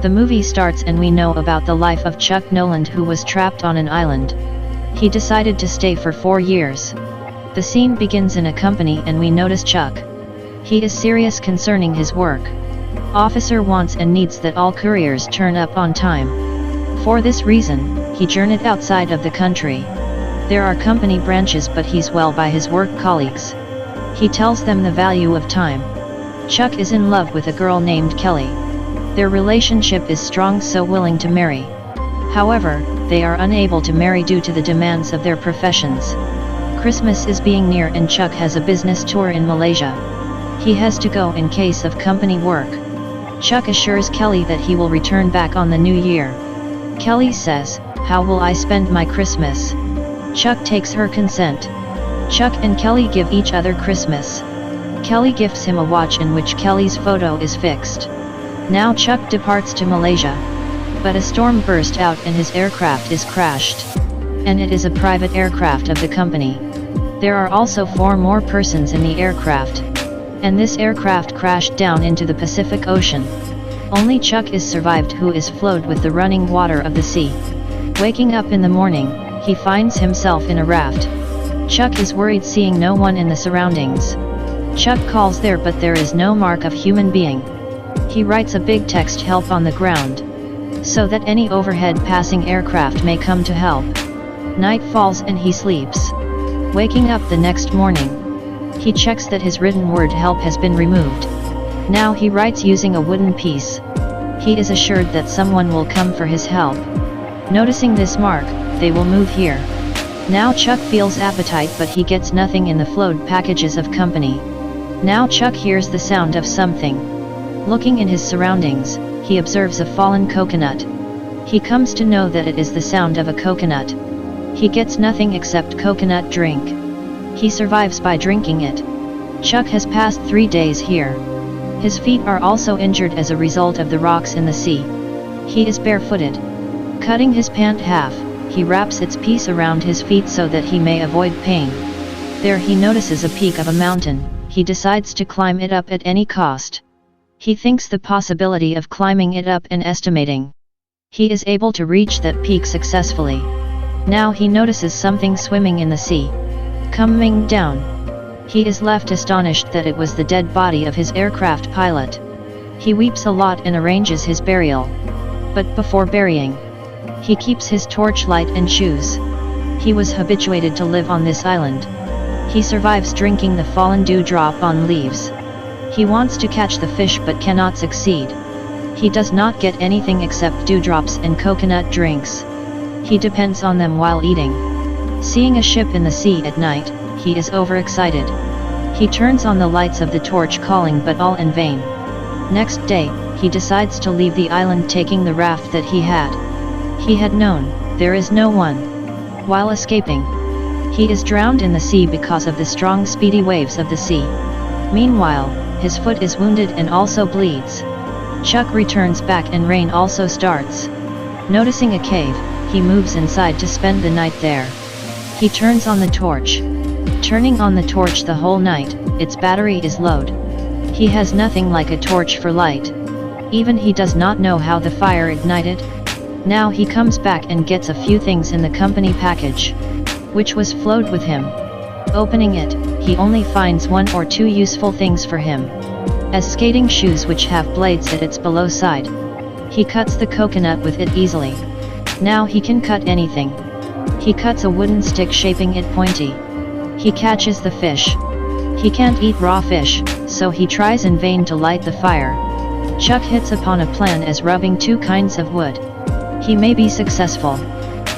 The movie starts and we know about the life of Chuck Noland, who was trapped on an island. He decided to stay for 4 years. The scene begins in a company and we notice Chuck. He is serious concerning his work. Officer wants and needs that all couriers turn up on time. For this reason, he journeyed outside of the country. There are company branches, but he's well by his work colleagues. He tells them the value of time. Chuck is in love with a girl named Kelly. Their relationship is strong, so willing to marry. However, they are unable to marry due to the demands of their professions. Christmas is being near and Chuck has a business tour in Malaysia. He has to go in case of company work. Chuck assures Kelly that he will return back on the new year. Kelly says, "How will I spend my Christmas?" Chuck takes her consent. Chuck and Kelly give each other Christmas. Kelly gifts him a watch in which Kelly's photo is fixed. Now Chuck departs to Malaysia. But a storm burst out and his aircraft is crashed. And it is a private aircraft of the company. There are also 4 more persons in the aircraft. And this aircraft crashed down into the Pacific Ocean. Only Chuck is survived, who is flowed with the running water of the sea. Waking up in the morning, he finds himself in a raft. Chuck is worried seeing no one in the surroundings. Chuck calls there, but there is no mark of human being. He writes a big text "help" on the ground, so that any overhead passing aircraft may come to help. Night falls and he sleeps. Waking up the next morning, he checks that his written word "help" has been removed. Now he writes using a wooden piece. He is assured that someone will come for his help. Noticing this mark, they will move here. Now Chuck feels appetite, but he gets nothing in the flowed packages of company. Now Chuck hears the sound of something. Looking in his surroundings, he observes a fallen coconut. He comes to know that it is the sound of a coconut. He gets nothing except coconut drink. He survives by drinking it. Chuck has passed 3 days here. His feet are also injured as a result of the rocks in the sea. He is barefooted. Cutting his pant half, he wraps its piece around his feet so that he may avoid pain. There he notices a peak of a mountain. He decides to climb it up at any cost. He thinks the possibility of climbing it up and estimating. He is able to reach that peak successfully. Now he notices something swimming in the sea. Coming down. He is left astonished that it was the dead body of his aircraft pilot. He weeps a lot and arranges his burial. But before burying, he keeps his torchlight and shoes. He was habituated to live on this island. He survives drinking the fallen dewdrop on leaves. He wants to catch the fish but cannot succeed. He does not get anything except dewdrops and coconut drinks. He depends on them while eating. Seeing a ship in the sea at night, he is overexcited. He turns on the lights of the torch, calling, but all in vain. Next day, he decides to leave the island, taking the raft that he had. He had known, there is no one. While escaping, he is drowned in the sea because of the strong speedy waves of the sea. Meanwhile, his foot is wounded and also bleeds. Chuck returns back and rain also starts. Noticing a cave, he moves inside to spend the night there. He turns on the torch. Turning on the torch the whole night, its battery is low. He has nothing like a torch for light. Even he does not know how the fire ignited. Now he comes back and gets a few things in the company package, which was flowed with him. Opening it, he only finds 1 or 2 useful things for him. As skating shoes which have blades at its below side. He cuts the coconut with it easily. Now he can cut anything. He cuts a wooden stick, shaping it pointy. He catches the fish. He can't eat raw fish, so he tries in vain to light the fire. Chuck hits upon a plan as rubbing 2 kinds of wood. He may be successful.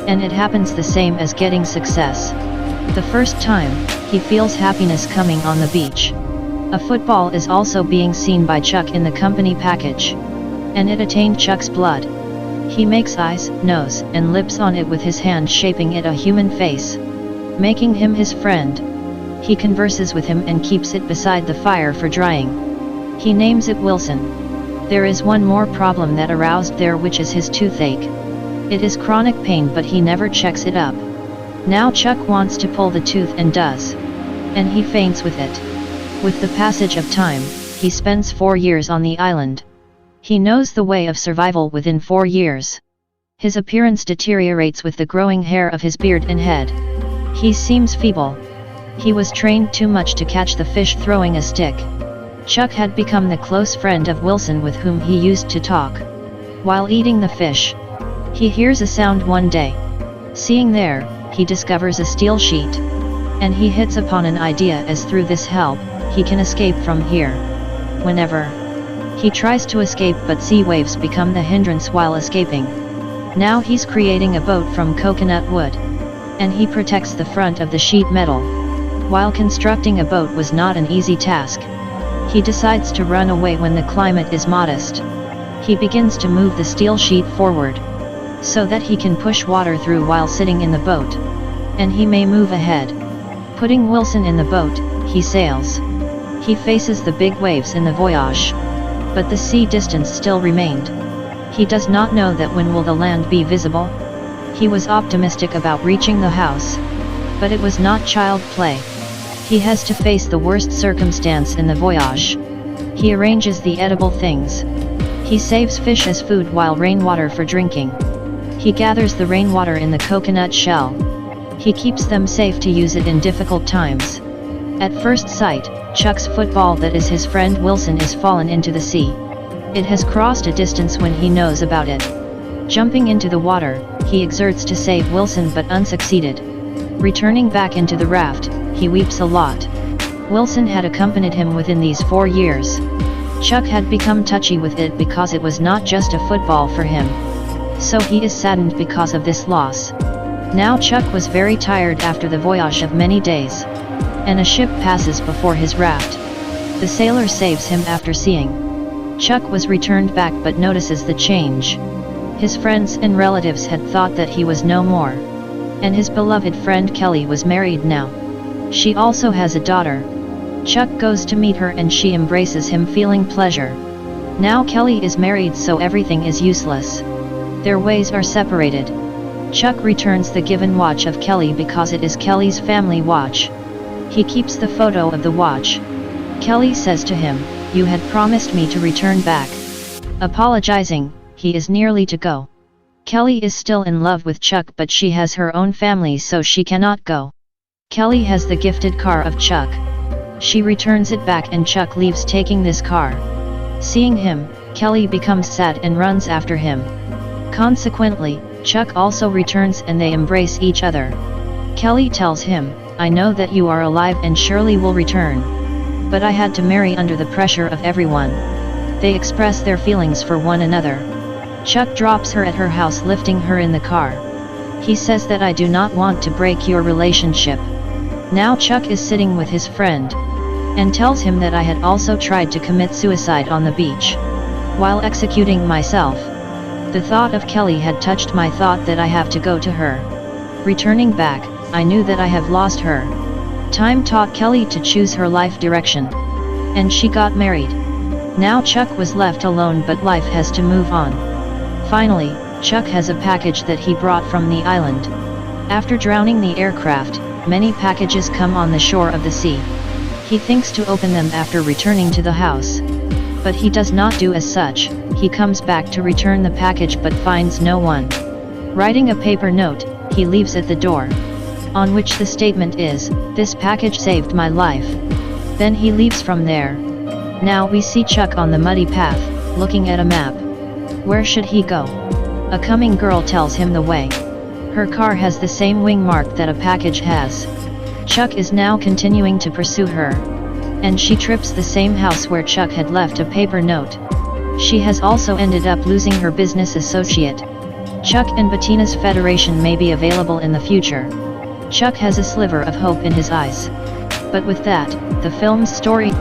And it happens the same as getting success. The first time, he feels happiness coming on the beach. A football is also being seen by Chuck in the company package. And it attained Chuck's blood. He makes eyes, nose, and lips on it with his hand, shaping it a human face. Making him his friend. He converses with him and keeps it beside the fire for drying. He names it Wilson. There is one more problem that aroused there, which is his toothache. It is chronic pain, but he never checks it up. Now Chuck wants to pull the tooth and does. And he faints with it. With the passage of time, he spends 4 years on the island. He knows the way of survival within 4 years. His appearance deteriorates with the growing hair of his beard and head. He seems feeble. He was trained too much to catch the fish throwing a stick. Chuck had become the close friend of Wilson with whom he used to talk. While eating the fish, he hears a sound one day. Seeing there, he discovers a steel sheet. And he hits upon an idea, as through this help, he can escape from here. Whenever he tries to escape, but sea waves become the hindrance while escaping. Now he's creating a boat from coconut wood. And he protects the front of the sheet metal. While constructing a boat was not an easy task. He decides to run away when the climate is modest. He begins to move the steel sheet forward, so that he can push water through while sitting in the boat. And he may move ahead. Putting Wilson in the boat, he sails. He faces the big waves in the voyage. But the sea distance still remained. He does not know that when will the land be visible. He was optimistic about reaching the house. But it was not child play. He has to face the worst circumstance in the voyage. He arranges the edible things. He saves fish as food while rainwater for drinking. He gathers the rainwater in the coconut shell. He keeps them safe to use it in difficult times. At first sight, Chuck's football, that is his friend Wilson, is fallen into the sea. It has crossed a distance when he knows about it. Jumping into the water, he exerts to save Wilson but unsucceeded. Returning back into the raft, he weeps a lot. Wilson had accompanied him within these 4 years. Chuck had become touchy with it because it was not just a football for him. So he is saddened because of this loss. Now Chuck was very tired after the voyage of many days. And a ship passes before his raft. The sailor saves him after seeing. Chuck was returned back but notices the change. His friends and relatives had thought that he was no more. And his beloved friend Kelly was married now. She also has a daughter. Chuck goes to meet her and she embraces him, feeling pleasure. Now Kelly is married, so everything is useless. Their ways are separated. Chuck returns the given watch of Kelly because it is Kelly's family watch. He keeps the photo of the watch. Kelly says to him, "You had promised me to return back." Apologizing, he is nearly to go. Kelly is still in love with Chuck, but she has her own family, so she cannot go. Kelly has the gifted car of Chuck. She returns it back and Chuck leaves taking this car. Seeing him, Kelly becomes sad and runs after him. Consequently, Chuck also returns and they embrace each other. Kelly tells him, "I know that you are alive and surely will return. But I had to marry under the pressure of everyone." They express their feelings for one another. Chuck drops her at her house, lifting her in the car. He says that "I do not want to break your relationship." Now Chuck is sitting with his friend. And tells him that "I had also tried to commit suicide on the beach. While executing myself. The thought of Kelly had touched my thought that I have to go to her. Returning back, I knew that I have lost her." Time taught Kelly to choose her life direction. And she got married. Now Chuck was left alone, but life has to move on. Finally, Chuck has a package that he brought from the island. After drowning the aircraft, many packages come on the shore of the sea. He thinks to open them after returning to the house. But he does not do as such. He comes back to return the package but finds no one. Writing a paper note, he leaves at the door. On which the statement is, "This package saved my life." Then he leaves from there. Now we see Chuck on the muddy path, looking at a map. Where should he go? A coming girl tells him the way. Her car has the same wing mark that a package has. Chuck is now continuing to pursue her. And she trips the same house where Chuck had left a paper note. She has also ended up losing her business associate. Chuck and Bettina's federation may be available in the future. Chuck has a sliver of hope in his eyes. But with that, the film's story